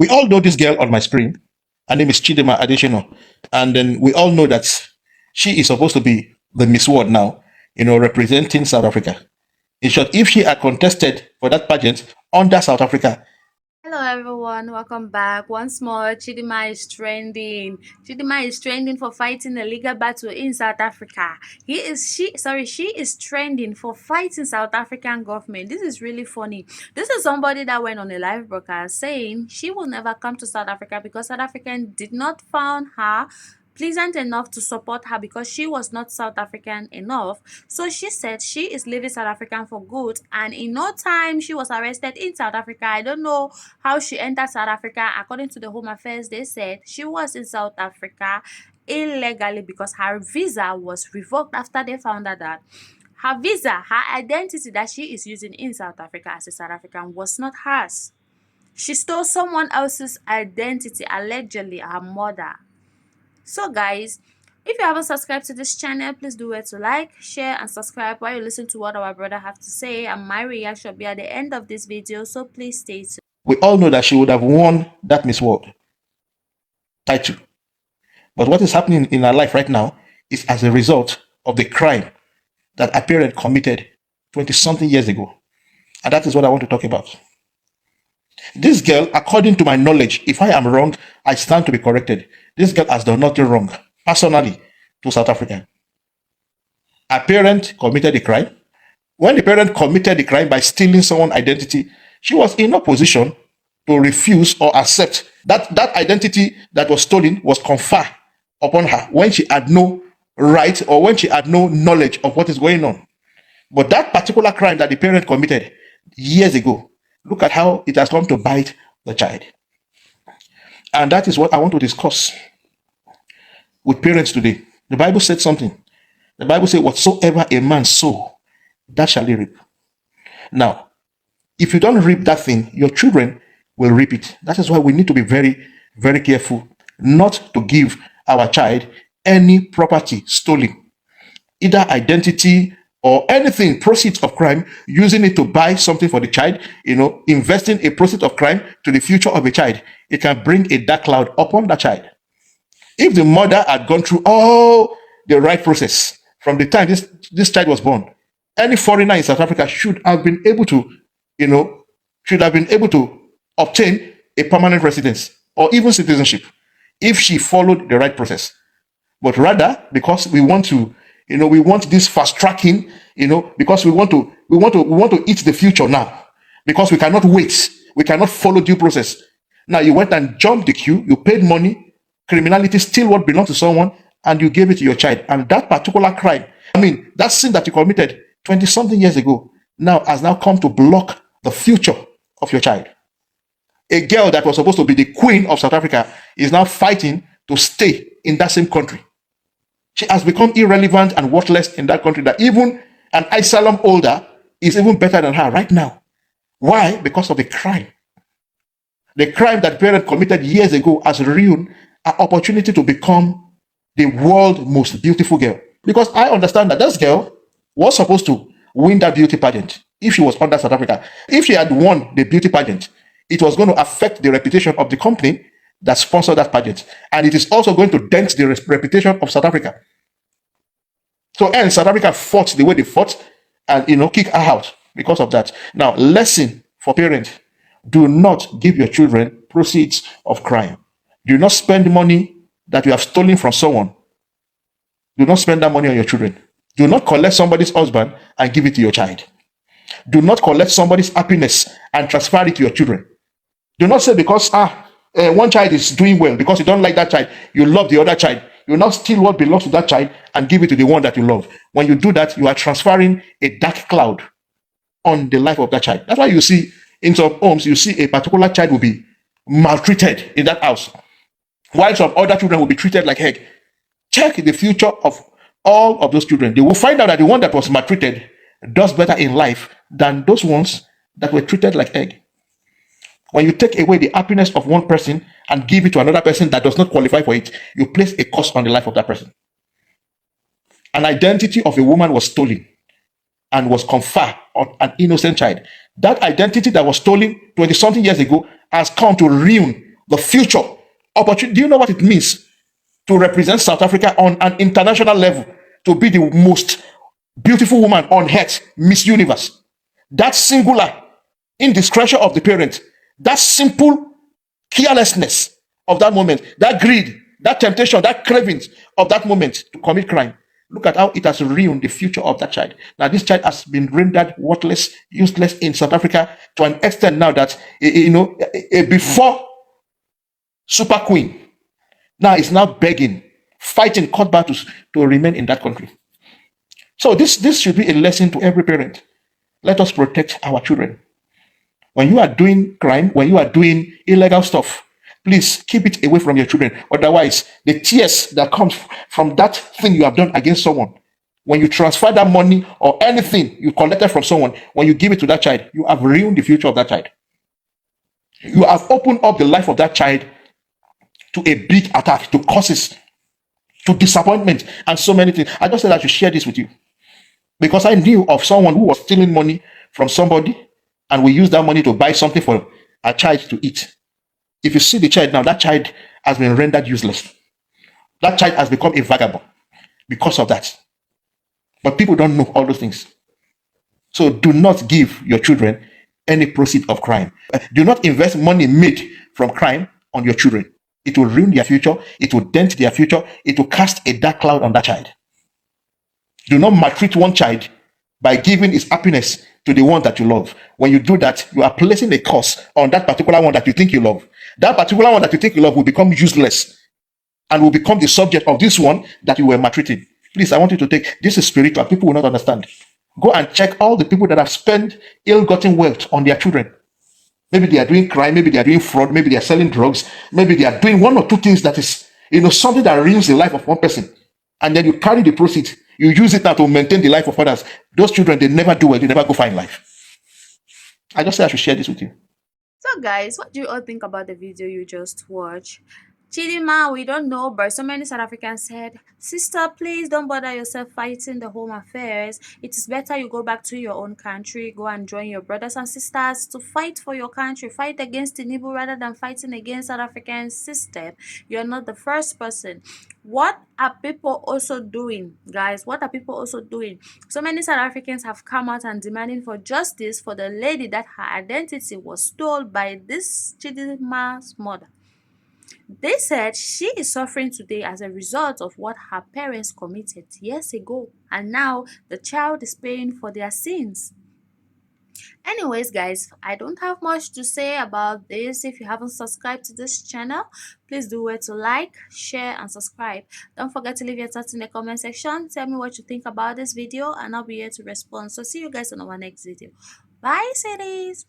We all know this girl on my screen. Her name is Chidinma additional. And then we all know that she is supposed to be the Miss World now, representing South Africa. In short, if she had contested for that pageant under South Africa. Hello everyone, welcome back. Once more, Chidinma is trending. Chidinma is trending for fighting a legal battle in South Africa. She is trending for fighting South African government. This is really funny. This is somebody that went on a live broadcast saying she will never come to South Africa because South African did not found her pleasant enough to support her because she was not South African enough. So she said she is leaving South Africa for good, and in no time she was arrested in South Africa. I don't know how she entered South Africa. According to the Home Affairs, they said she was in South Africa illegally because her visa was revoked after they found out that her identity that she is using in South Africa as a South African was not hers. She stole someone else's identity, allegedly her mother. So guys, if you haven't subscribed to this channel, please do it to like, share and subscribe while you listen to what our brother have to say, and my reaction will be at the end of this video, so please stay tuned. We all know that she would have won that Miss World title. But what is happening in her life right now is as a result of the crime that her parent committed 20-something years ago. And that is what I want to talk about. This girl, according to my knowledge, if I am wrong, I stand to be corrected. This girl has done nothing wrong, personally, to South Africa. Her parent committed a crime. When the parent committed the crime by stealing someone's identity, she was in no position to refuse or accept that identity that was stolen was conferred upon her when she had no right or when she had no knowledge of what is going on. But that particular crime that the parent committed years ago, look at how it has come to bite the child. And that is what I want to discuss with parents today. The Bible said something. The Bible said, whatsoever a man sow, that shall he reap. Now, if you don't reap that thing, your children will reap it. That is why we need to be very, very careful not to give our child any property stolen, either identity or anything, proceeds of crime, using it to buy something for the child, investing a proceeds of crime to the future of a child. It can bring a dark cloud upon that child. If the mother had gone through all the right process from the time this child was born, any foreigner in South Africa should have been able to, obtain a permanent residence or even citizenship if she followed the right process. But rather, because we want to, we want this fast tracking, because we want to eat the future now, because we cannot wait, we cannot follow due process. Now you went and jumped the queue, you paid money, criminality steal what belongs to someone, and you gave it to your child. And that particular crime, that sin that you committed 20-something years ago, now has now come to block the future of your child. A girl that was supposed to be the queen of South Africa is now fighting to stay in that same country. She has become irrelevant and worthless in that country, that even an asylum holder is even better than her right now. Why? Because of the crime. The crime that parent committed years ago has ruined her opportunity to become the world's most beautiful girl. Because I understand that this girl was supposed to win that beauty pageant if she was under South Africa. If she had won the beauty pageant, it was going to affect the reputation of the company that sponsored that pageant. And it is also going to dent the reputation of South Africa. So, and South Africa fought the way they fought and, kick her out because of that. Now, lesson for parents: do not give your children proceeds of crime. Do not spend money that you have stolen from someone. Do not spend that money on your children. Do not collect somebody's husband and give it to your child. Do not collect somebody's happiness and transfer it to your children. Do not say because one child is doing well, because you don't like that child, you love the other child, you now steal what belongs to that child and give it to the one that you love. When you do that, you are transferring a dark cloud on the life of that child. That's why you see in some homes, you see a particular child will be maltreated in that house, while some other children will be treated like egg. Check the future of all of those children. They will find out that the one that was maltreated does better in life than those ones that were treated like egg. When you take away the happiness of one person and give it to another person that does not qualify for it, you place a curse on the life of that person. An identity of a woman was stolen and was conferred on an innocent child. That identity that was stolen 20-something years ago has come to ruin the future opportunity. Do you know what it means to represent South Africa on an international level, to be the most beautiful woman on earth, Miss Universe? That singular indiscretion of the parent, that simple carelessness of that moment, that greed, that temptation, that cravings of that moment to commit crime. Look at how it has ruined the future of that child. Now, this child has been rendered worthless, useless in South Africa to an extent now that, before Super Queen, now is now begging, fighting court battles to remain in that country. So this should be a lesson to every parent. Let us protect our children. When you are doing crime, when you are doing illegal stuff, please keep it away from your children. Otherwise, the tears that comes from that thing you have done against someone, when you transfer that money or anything you collected from someone, when you give it to that child, you have ruined the future of that child. You have opened up the life of that child to a big attack, to causes, to disappointment, and so many things. I just said I should share this with you because I knew of someone who was stealing money from somebody, and we used that money to buy something for a child to eat. If you see the child now, that child has been rendered useless. That child has become a vagabond because of that. But people don't know all those things. So do not give your children any proceed of crime. Do not invest money made from crime on your children. It will ruin their future. It will dent their future. It will cast a dark cloud on that child. Do not maltreat one child by giving his happiness to the one that you love. When you do that, you are placing a curse on that particular one that you think you love. That particular one that you think you love will become useless and will become the subject of this one that you were maltreating. Please, I want you to take this is spiritual. People will not understand. Go and check all the people that have spent ill-gotten wealth on their children. Maybe they are doing crime, maybe they are doing fraud, maybe they are selling drugs, maybe they are doing one or two things that is, something that ruins the life of one person. And then you carry the proceeds, you use it now to maintain the life of others. Those children, they never do well, they never go far in life. I just said I should share this with you. So, guys, what do you all think about the video you just watched? Chidinma, we don't know, but so many South Africans said, "Sister, please don't bother yourself fighting the home affairs. It is better you go back to your own country, go and join your brothers and sisters to fight for your country, fight against Tinubu rather than fighting against South African system. You're not the first person." What are people also doing, guys? What are people also doing? So many South Africans have come out and demanding for justice for the lady that her identity was stole by this Chidinma's mother. They said she is suffering today as a result of what her parents committed years ago, and now the child is paying for their sins. Anyways, guys, I don't have much to say about this. If you haven't subscribed to this channel, please do it to like, share, and subscribe. Don't forget to leave your thoughts in the comment section. Tell me what you think about this video, and I'll be here to respond. So see you guys on our next video. Bye, cities.